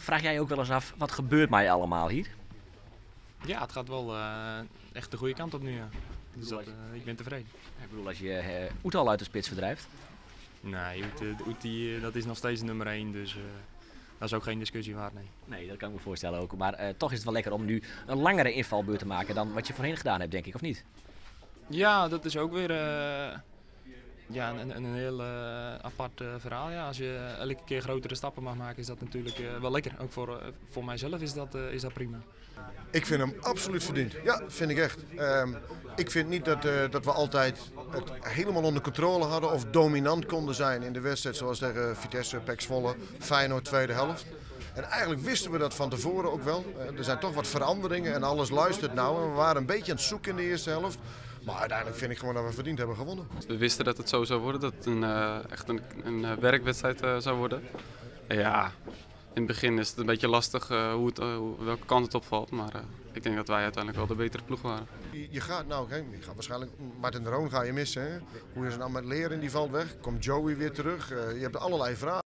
Vraag jij je ook wel eens af, wat gebeurt mij allemaal hier? Ja, het gaat wel echt de goede kant op nu. Ja. Dus ik ben tevreden. Ik bedoel, als je Oetal uit de spits verdrijft. Nee, Oetie, dat is nog steeds nummer 1, dus dat is ook geen discussie waard. Nee. Nee, dat kan ik me voorstellen ook. Maar toch is het wel lekker om nu een langere invalbeurt te maken dan wat je voorheen gedaan hebt, denk ik, of niet? Ja, dat is ook weer een heel apart verhaal. Ja. Als je elke keer grotere stappen mag maken, is dat natuurlijk wel lekker. Ook voor mijzelf is dat prima. Ik vind hem absoluut verdiend. Ja, vind ik echt. Ik vind niet dat we altijd het helemaal onder controle hadden of dominant konden zijn in de wedstrijd zoals tegen Vitesse, PEC Zwolle, Feyenoord tweede helft. En eigenlijk wisten we dat van tevoren ook wel. Er zijn toch wat veranderingen en alles luistert nou. En we waren een beetje aan het zoeken in de eerste helft. Maar uiteindelijk vind ik gewoon dat we verdiend hebben gewonnen. We wisten dat het zo zou worden, dat het echt een werkwedstrijd zou worden. En ja, in het begin is het een beetje lastig welke kant het opvalt. Maar ik denk dat wij uiteindelijk wel de betere ploeg waren. Je gaat waarschijnlijk Martin de Roon ga je missen. Hè? Hoe is het nou met Leren, die valt weg. Komt Joey weer terug. Je hebt allerlei vragen.